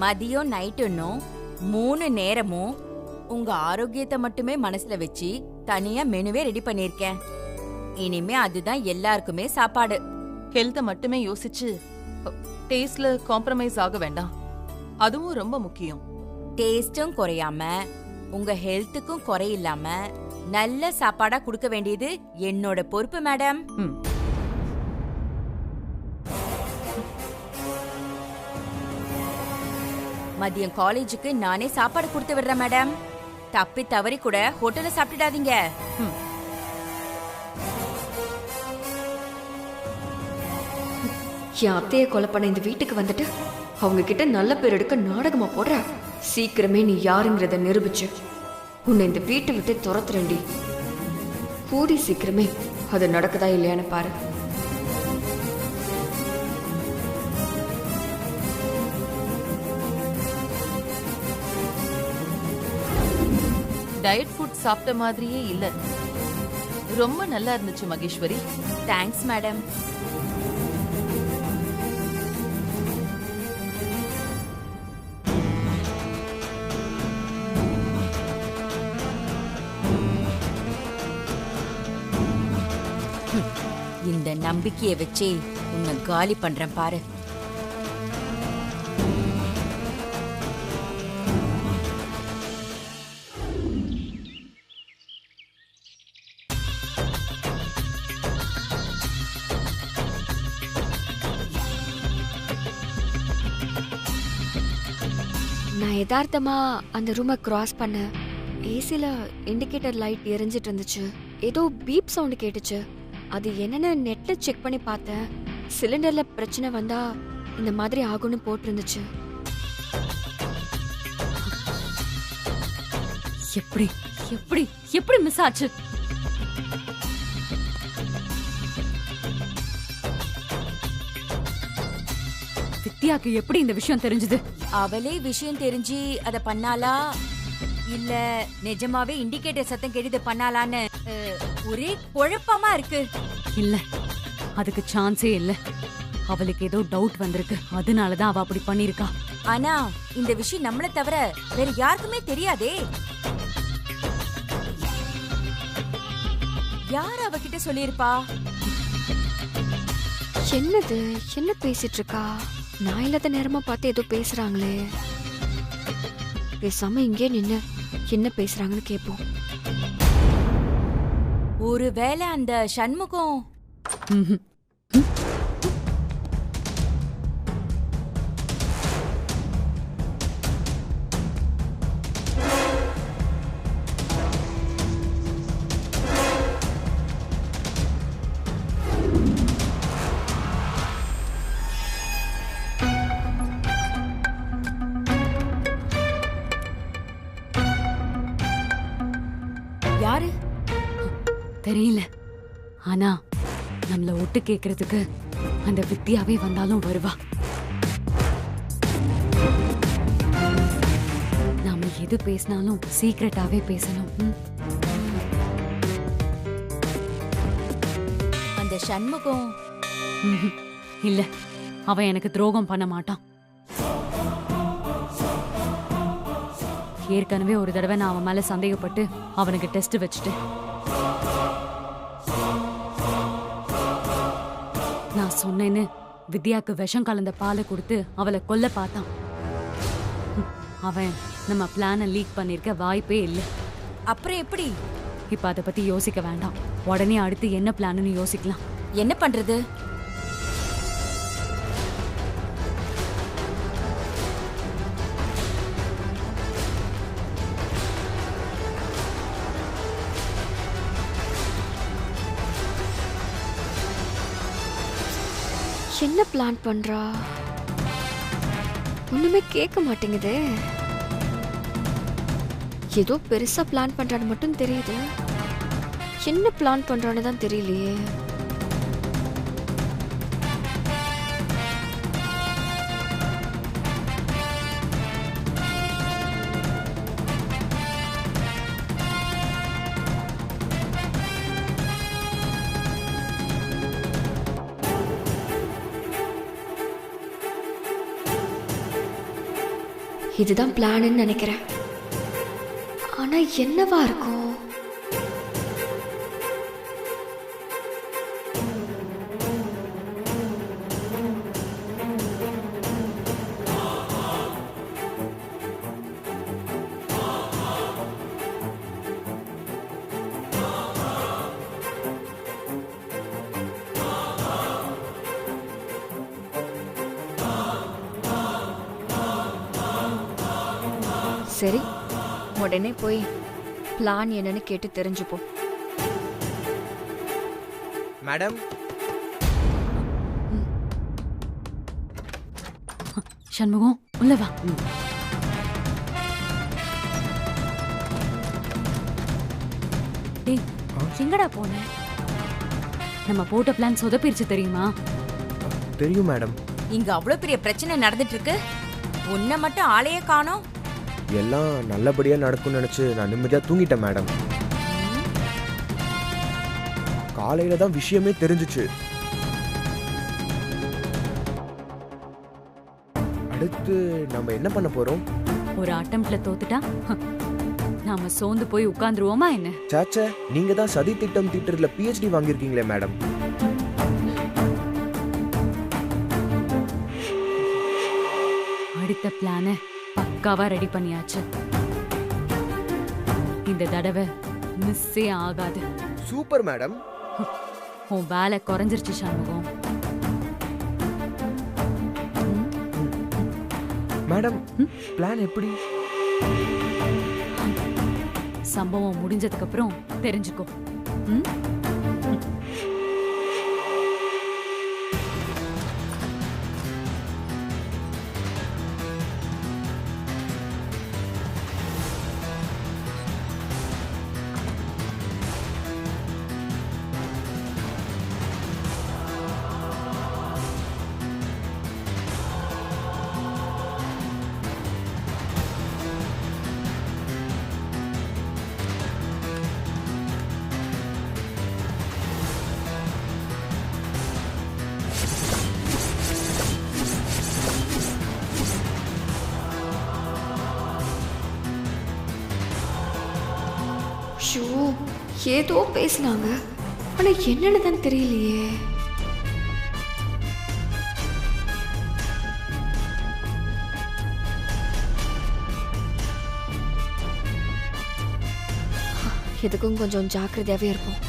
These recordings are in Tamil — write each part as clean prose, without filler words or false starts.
மதியம் நைட்டுன்னும் 3 நேரமும் உங்க ஆரோக்கியத்தை மட்டுமே மனசுல வச்சு தனியா மெனுவே ரெடி பண்ணிருக்கேன். இனிமே அதுதான் எல்லாருக்குமே சாப்பாடு. ஹெல்த்த மட்டுமே யோசிச்சு டேஸ்ட்ல காம்ப்ரமைஸ் ஆக வேண்டாம். அதுவும் ரொம்ப முக்கியம். டேஸ்டும் குறையாம உங்க ஹெல்த்துக்கும் குறையில்லாம நல்ல சாப்பாடா கொடுக்க வேண்டியது என்னோட பொறுப்பு மேடம். மதியம் காலேஜுக்கு நானே சாப்பாடு கொடுத்து விடுறேன் மேடம். தப்பி தவறி கூட ஹோட்டல்ல சாப்பிட்டுடாதீங்க. என் அத்தையை கொலை பண்ண இந்த வீட்டுக்கு வந்துட்டு அவங்க கிட்ட நல்ல பேர் எடுக்க நாடகமா போடுற. சீக்கிரமே நீ யாருங்கிறத நிரூபிச்சு உன்னை இந்த வீட்டை விட்டு துரத்துறேன்டி. கூடி சீக்கிரமே அது நடக்குதா இல்லையான்னு பாரு. டயட் ஃபுட் சாப்பிட்ட மாதிரியே இல்ல. ரொம்ப நல்லா இருந்துச்சு மகேஸ்வரி. Thanks madam. இந்த நம்பிக்கையை வச்சு உன்னை காலி பண்றேன் பாரு. நான் யதார்த்தமா அந்த ரூமை கிராஸ் பண்ண ஏசில இண்டிகேட்டர் லைட் எரிஞ்சிட்டு இருந்துச்சு. ஏதோ பீப் சவுண்ட் கேட்டுச்சு. அது என்னன்னு நெட்ல செக் பண்ணி பார்த்தேன். சிலிண்டர்ல பிரச்சனை வந்தா இந்த மாதிரி ஆகும்னு போட்டிருந்துச்சு. எப்படி எப்படி எப்படி மிஸ் ஆச்சு? வித்யாக்கு எப்படி இந்த விஷயம் தெரிஞ்சது? அவளே விஷயம் தெரிஞ்சு அத பண்ணாலா இல்ல நிஜமாவே இண்டிகேட்டர் சத்தம் கேட்டு பண்ணாலான்னு ஒரே குழப்பமா இருக்கு. இல்ல, அதுக்கு சான்ஸே இல்ல. அவளுக்கு ஏதோ டவுட் வந்திருக்கு. அதனாலதான் அவ அப்படி பண்ணிருக்கா. ஆனா இந்த விஷயம் நம்மள தவிர வேற யாருக்குமே தெரியாதே. யார் அவகிட்ட சொல்லிருப்பா? என்னது, என்ன பேசிட்டு இருக்கா? நான் இல்லாத நேரமா பார்த்து ஏதோ பேசுறாங்களே. பேசாம இங்கே நின்னு என்ன பேசுறாங்கன்னு கேட்போம். ஒருவேளை அந்த சண்முகம் யாரு தெரியல. ஆனா நம்மள ஒட்டு கேக்குறதுக்கு அந்த வித்யாவே வந்தாலும் வருவா. நாம எது பேசினாலும் சீக்ரெட்டாவே பேசணும். அந்த சண்முகம் இல்ல, அவன் எனக்கு துரோகம் பண்ண மாட்டான். ஏற்கனவே ஒரு தடவை நான் அவன் மேல சந்தேகப்பட்டு அவனுக்கு டெஸ்ட் வச்சுட்டேன். நான் சொன்னேன்னு வித்யாக்கு விஷம் கலந்த பாலை கொடுத்து அவளை கொல்ல பார்த்தான். அவன் நம்ம பிளான லீக் பண்ணிருக்க வாய்ப்பே இல்லை. அப்புறம் எப்படி? இப்ப அதை பத்தி யோசிக்க வேண்டாம். உடனே அடுத்து என்ன பிளான்னு யோசிக்கலாம். என்ன பண்றது? என்ன பிளான் பண்றா? ஒண்ணுமே கேட்க மாட்டேங்குது. ஏதோ பெருசா பிளான் பண்றான்னு மட்டும் தெரியுது. என்ன பிளான் பண்றான்னு தான் தெரியலையே. இதுதான் பிளான்னு நினைக்கிறேன். ஆனா என்னவா இருக்கும்? சரி, உடனே போய் பிளான் என்னன்னு கேட்டு தெரிஞ்சுப்போம். மேடம், சண்முகம் உள்ள வா. டேய், எங்கடா போன? நம்ம போட்ட பிளான் சொதப்பிருச்சு தெரியுமா? தெரியும் மேடம். இங்க அவ்வளவு பெரிய பிரச்சனை நடந்துட்டு இருக்கு, உன்னை மட்டும் ஆளையே காணோம். எல்லாம் நல்லபடியா நடக்கும்னு நினைச்சு நான் நிம்மதியா தூங்கிட்டேன் மேடம். காலையில தான் விஷயமே தெரிஞ்சுச்சு. அடுத்து நம்ம என்ன பண்ண போறோம்? ஒரு அட்டம்ப்ட்ல தோத்துட்டா நாம சோர்ந்து போய் உட்கார்ந்துருவோமா என்ன? சாச்சா, நீங்க தான் சதி திட்டம் தீட்டுறதுல PhD வாங்கியிருக்கீங்களே மேடம். அடுத்த பிளான பக்காவா ரெடி பண்ணியாச்சு. இந்த தடவை மிஸ்ஸே ஆகாது. Super madam. உன் வேலை குறைஞ்சிருச்சு சண்முகம். மேடம், பிளான் எப்படி? சம்பவம் முடிஞ்சதுக்கு அப்புறம் தெரிஞ்சுக்கோ. ம்? ஷோ, ஏதோ பேசினாங்க, ஆனா என்னன்னு தான் தெரியலையே. எதுக்கும் கொஞ்சம் ஜாக்கிரதையாவே இருப்போம்.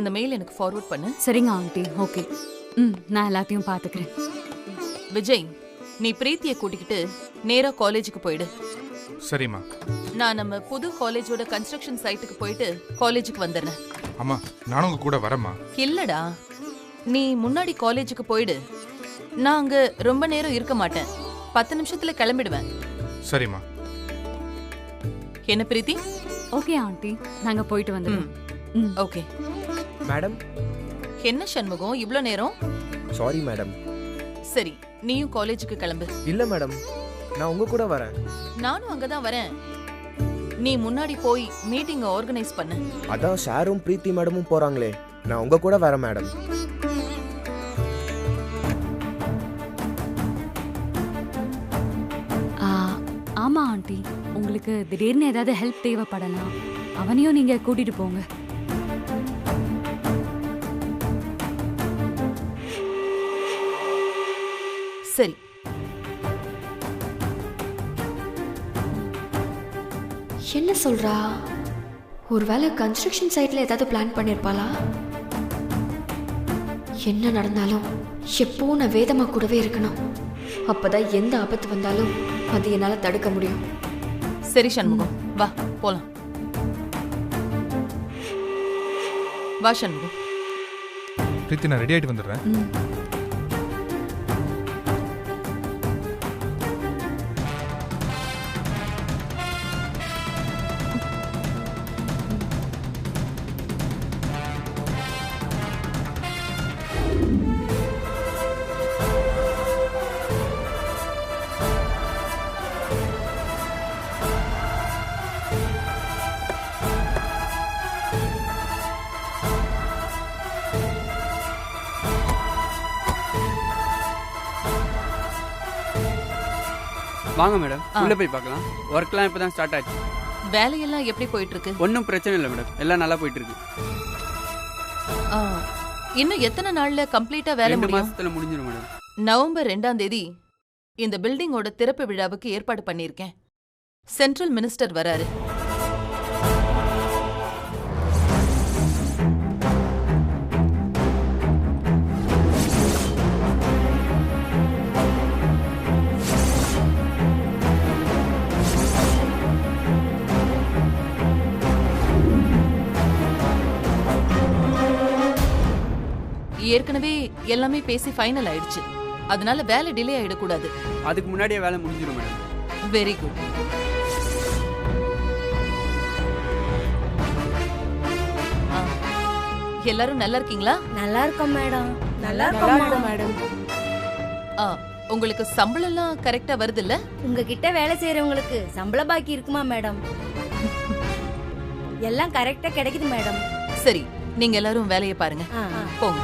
அந்த மெயில் எனக்கு ஃபார்வர்ட் பண்ணு. சரிங்க ஆண்டி, ஓகே. நான் எல்லாத்தையும் பாத்துக்கிறேன். விஜய், நீ பிரீத்தியை கூட்டிக்கிட்டு நேரா காலேஜுக்கு போயிடு. சரிம்மா. நான் நம்ம புது காலேஜோட கன்ஸ்ட்ரக்ஷன் சைட்டுக்கு போயிட்டு காலேஜுக்கு வந்துடுறேன். அம்மா, நானும் உங்க கூட வரேம்மா. இல்லடா, நீ முன்னாடி காலேஜுக்கு போயிடு. நான் அங்க ரொம்ப நேரம் இருக்க மாட்டேன், 10 நிமிஷத்துல கிளம்பிடுவேன். சரிம்மா. என்ன பிரீத்தி? ஓகே ஆண்டி, நாங்க போயிட்டு வந்துடுறோம். ஓகே. மேடம், என்ன சண்முகம் இவ்ளோ நேரம்? Sorry madam. சரி, நீயும் காலேஜுக்கு கிளம்பு. இல்ல மேடம், நான் உங்க கூட வரேன். நானும் அங்கதான் வரேன். நீ முன்னாடி போய் மீட்டிங் ஆர்கனைஸ் பண்ணு. அதான் சாரும் பிரீத்தி மேடமும் போறாங்களே, நான் உங்க கூட வரேன் மேடம். ஆமா ஆண்டி, உங்களுக்கு திடீர்னு ஏதாவது ஹெல்ப் தேவைப்படலாம், அவனையும் நீங்க கூட்டிட்டு போங்க. சரி. என்ன சொல்றா? ஒருவேளை கன்ஸ்ட்ரக்ஷன் சைட்ல ஏதாவது பிளான் பண்ணிருப்பாளா? என்ன நடந்தாலும் எப்பவும் நான் வேதமா கூடவே இருக்கணும். அப்பதான் எந்த ஆபத்து வந்தாலும் அது என்னால தடுக்க முடியும். சரி சண்முகம், வா போலாம். வா சண்முகம். பிரீத்தி, நான் ரெடி ஆயிட்டு வந்துடுறேன். வாங்க மேடம், உள்ள போய் பார்க்கலாம். ஒர்க்லாம் இப்போ தான் ஸ்டார்ட் ஆச்சு. வேலையெல்லாம் எப்படி போயிட்டு இருக்கு? ஒன்றும் பிரச்சனை இல்லை மேடம், எல்லாம் நல்லா போயிட்டு இருக்கு. ஆ, இன்னும் எத்தனை நாள்ல கம்ப்ளீட்டா வேலை 2 முடியும்? மாசத்துல முடிஞ்சிடும் மேடம். நவம்பர் 2ஆம் தேதி இந்த பில்டிங்கோட திறப்பு விழாவுக்கு ஏற்பாடு பண்ணியிருக்கேன். சென்ட்ரல் மினிஸ்டர் வராரு. ஏற்கனவே எல்லாமே பேசி ஃபைனல் ஆயிடுச்சு. அதனால வேலை டிலே ஆயிடக்கூடாது. அதுக்கு முன்னாடியே வேலை முடிஞ்சிடும் மேடம். Very good. எல்லாரும் நல்லா இருக்கீங்களா? நல்லா இருக்கோம் மேடம். நல்லா இருக்கோம் மேடம். ஆ, உங்களுக்கு சம்பளம் எல்லாம் கரெக்டா வருது இல்ல? உங்ககிட்ட வேலை செய்யறவங்களுக்கு சம்பள பாக்கி இருக்குமா மேடம்? எல்லாம் கரெக்டா கிடைக்குது மேடம். சரி, நீங்க எல்லாரும் வேலையை பாருங்க. போங்க.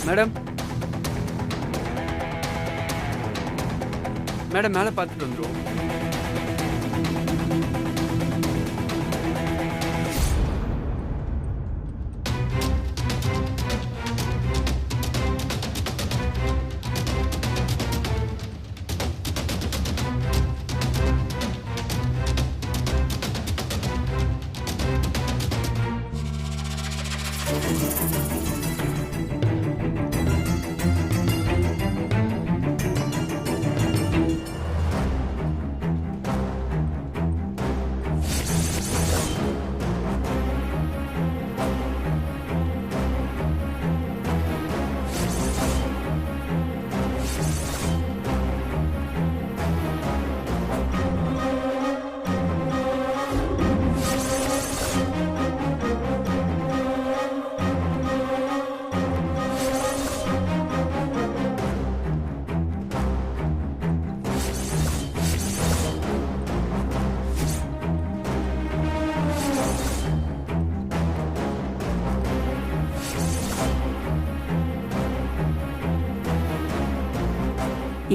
மேடம், மேடம் மேலே பார்த்துட்டு வந்துடும்.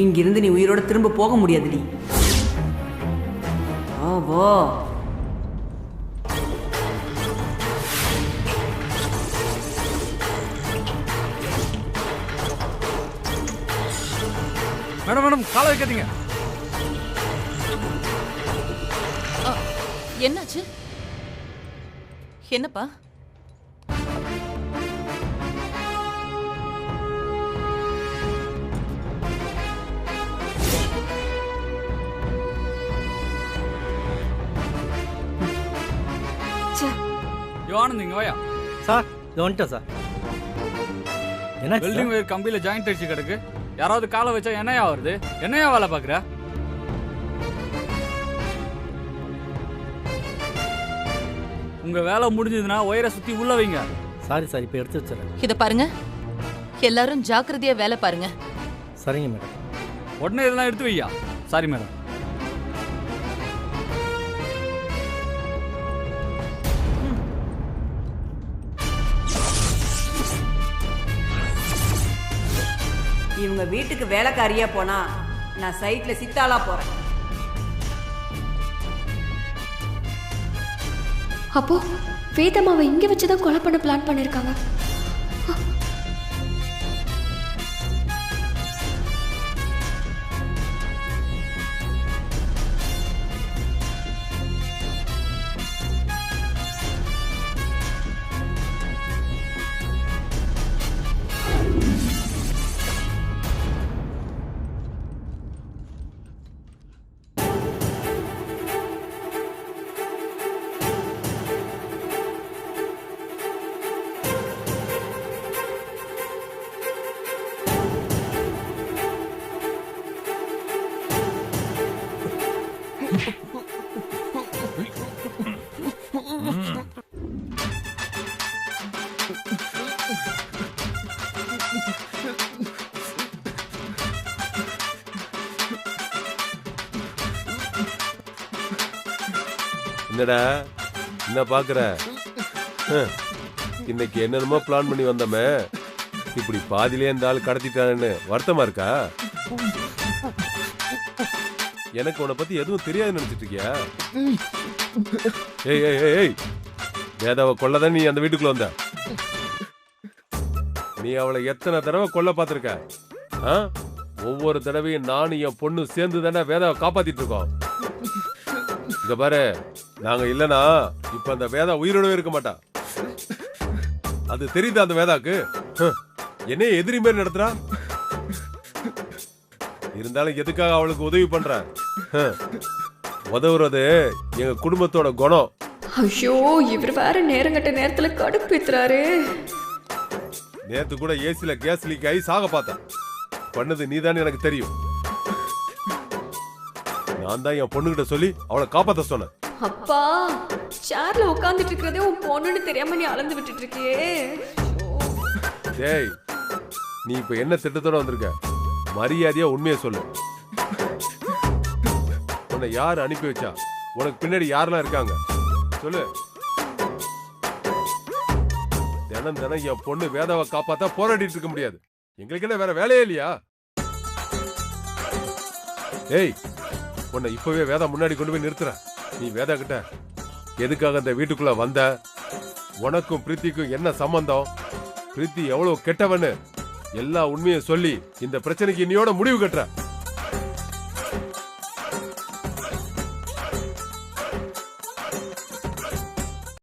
இங்கிருந்து நீ உயிரோட திரும்ப போக முடியாதுடி. ஓ மேடம் மேடம் காலை வைக்காதீங்க. என்னாச்சு? என்னப்பா? ஆனந்த் இங்க வாயா. சார் இது வந்துட்டேன் சார். என்ன வெல்டிங் ஒயர் கம்பியில ஜாயிண்ட் அடிச்சு கிடக்கு. யாராவது காலை வச்சா என்னையா வருது? என்னையா வேலை பாக்குற? உங்க வேலை முடிஞ்சதுன்னா ஒயரை சுத்தி உள்ள வைங்க. சாரி சார், இப்போ எடுத்து வச்சிடறேன். இத பாருங்க, எல்லாரும் ஜாக்கிரதையா வேலை பாருங்க. சரிங்க மேடம். உடனே இதெல்லாம் எடுத்து வையா. Sorry madam. இவங்க வீட்டுக்கு வேலைக்காரியா போனா நான் சைட்ல சித்தாளா போறேன். அப்போ வேதம்மாவை இங்க வச்சுதான் கொலை பண்ண பிளான் பண்ணிருக்காங்க. என்னடா என்ன பாக்குற? இன்னைக்கு என்னென்னமோ பிளான் பண்ணி வந்தோமே, இப்படி பாதிலே இந்த ஆள் கடத்திட்டான்னு வருத்தமா இருக்கா? எனக்கு உன்னை பத்தி எதுவும் தெரியாது நினைச்சிட்டு இருக்கியா? ஏய் ஏய் ஏய், வேதாவை கொல்லதான் நீ அந்த வீட்டுக்குள்ள வந்த. நீ அவளை எத்தனை தடவை கொல்ல பார்த்திருக்க? ஒவ்வொரு தடவையும் நானும் என் பொண்ணு சேர்ந்து தானே வேதாவை காப்பாத்திட்டு இருக்கோம். இங்க பாரு, நாங்க இல்லனா இப்ப அந்த வேதா உயிரோடவே இருக்க மாட்டா. அது தெரியுதா அந்த வேதாக்கு? என்னைய எதிரி மாதிரி நடத்துறா. இருந்தாலும் எதுக்காக அவளுக்கு உதவி பண்ற? உதவுறது எங்க குடும்பத்தோட குணம். ஐயோ, இவர் வேற நேரங்கட்ட நேரத்துல கடுப்பேத்துறாரு. நேத்து கூட ஏசில கேஸ் லீக் ஆகி சாக பார்த்தா. பண்ணது நீதானே எனக்கு தெரியும். நான் தான் என் பொண்ணுகிட்ட சொல்லி அவளை காப்பாத்த சொன்னேன். அப்பா, சேர்ல உட்கார்ந்துட்டு இருக்கிறதே உன் பொண்ணுன்னு தெரியாம நீ அளந்து விட்டுட்டு இருக்கியே. டேய், நீ இப்ப என்ன திட்டத்தோட வந்திருக்க? மரியாதையா உண்மையை சொல்லு. உன்னை யார் அனுப்பி வச்சா? உனக்கு பின்னாடி யாரெல்லாம் இருக்காங்க சொல்லு. தினம் தினம் என் பொண்ணு வேதாவை காப்பாத்தா போராடிட்டு இருக்க முடியாது. எங்களுக்கு என்ன வேற வேலையே இல்லையா? ஏய், உன்னை இப்பவே வேதா முன்னாடி கொண்டு போய் நிறுத்துற. நீ வேதா கிட்ட எதுக்காக அந்த வீட்டுக்குள்ள வந்த? உனக்கும் பிரீத்திக்கும் என்ன சம்பந்தம்? பிரீத்தி எவ்வளவு கெட்டவன்னு எல்லா உண்மையை சொல்லி இந்த பிரச்சனைக்கு இன்னையோட முடிவு கட்டுற.